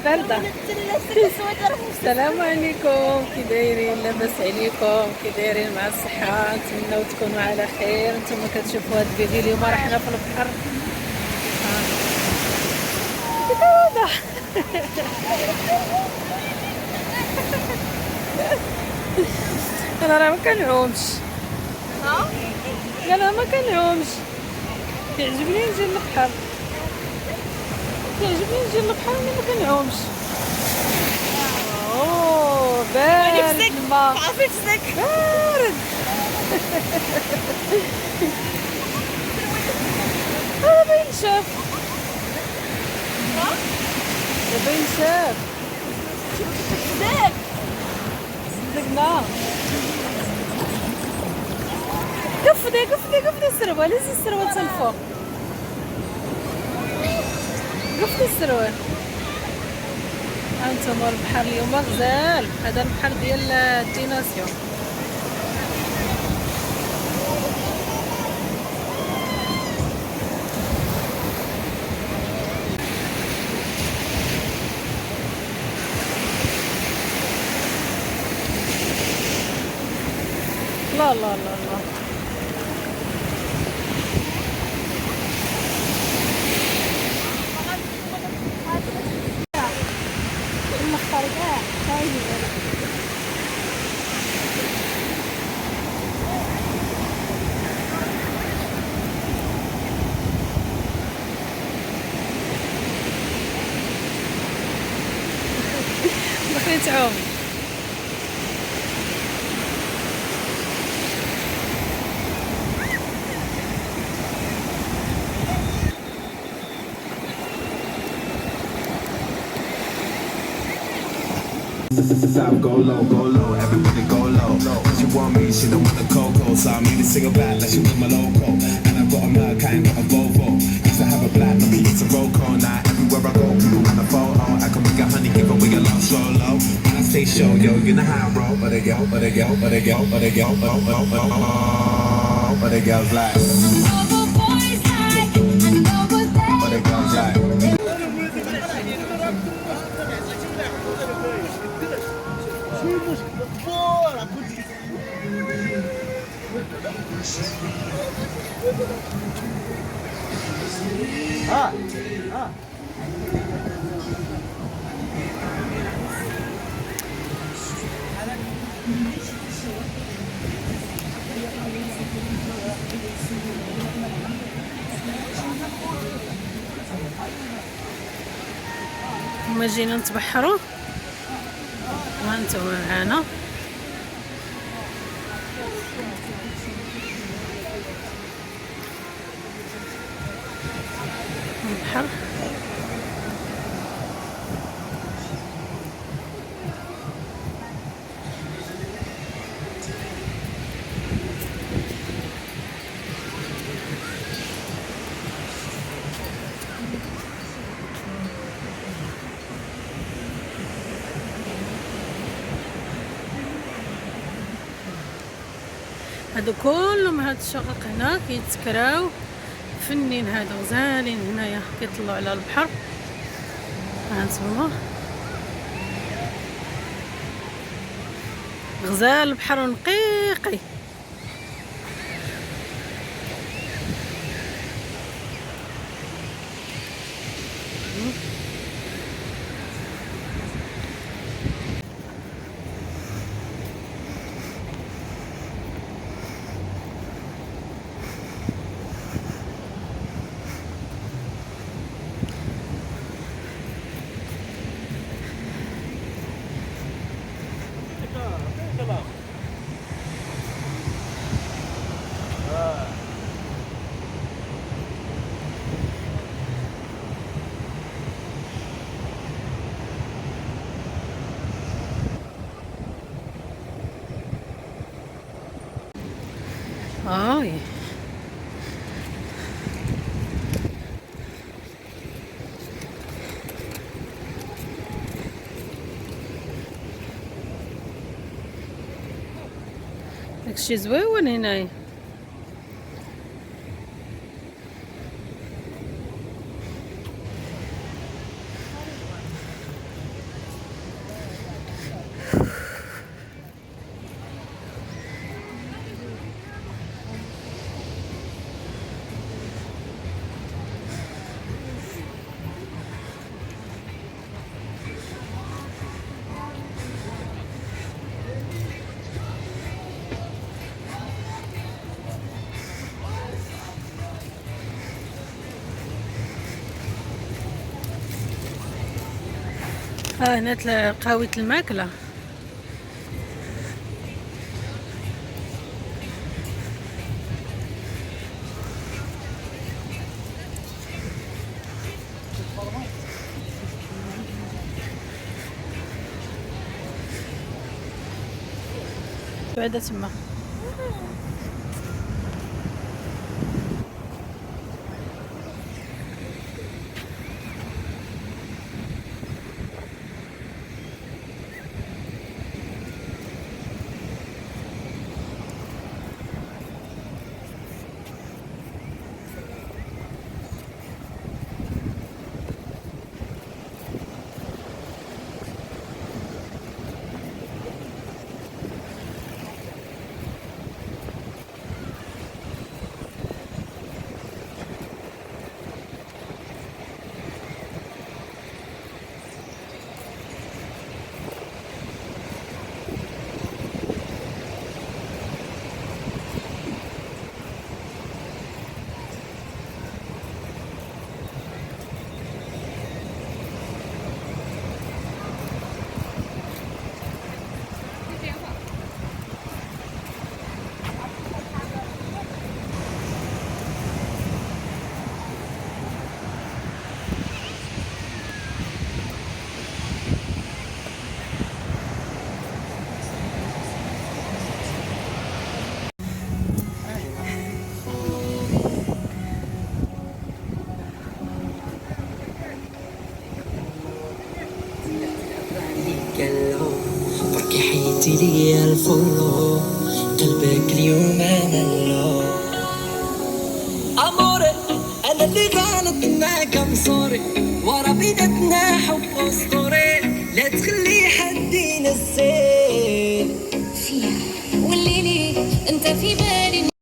بارده. السلام عليكم، كي دايرين؟ لاباس عليكم؟ كي دايرين مع الصحه؟ نتمنوا تكونوا على خير. نتوما كتشوفوا هذا الفيديو اليوم راه حنا في البحر. كذا انا راه ما كنعومش. لا لا ما كنعومش، كيعجبني نجي للبحر، كيعجبني نجي للبحر ملي ما كنعومش. اوه بارد الماء، عافية نفسك بارد. دابا ينشاف، دابا ينشاف. زاك زقنا قفدي قفدي قفدي السروال، هزي السروال تا الفوق، قفدي السروال. هانتوما البحر اليوم غزال، هذا البحر ديال الديناسيون. لا لا لا لا بغيت تعوم. South, go low, everybody go low. She want me, she don't want the cocoa, so I made a single back like she was my loco. And I got a Merc, I ain't got a Volvo. Used to have a black, but it's a Roco. Now everywhere I go, people want a photo. I can make a honey, give away a lot solo. And I stay show, yo, you know how I roll. But they go, but they go, but they go, but they go, but they goes like. But they goes like. هما جينا نتبحروا وهانتوما معانا. البحر هادو كلهم، هاد الشقق هنا كيتكراو فنين، هادو غزالين هنايا كيطلعوا على البحر. هانتوما غزال البحر ونقيقي. آي داكشي زويون هنايا. هنا قهوة الماكلة. بعدا تما. بركي حيتي لي الفلو قلبك اليوم ملو اموري انا اللي غلط معاك مصوري ورا بيناتنا حب اسطوري لا تخلي حد ينسي فيها والليلي انت في بالي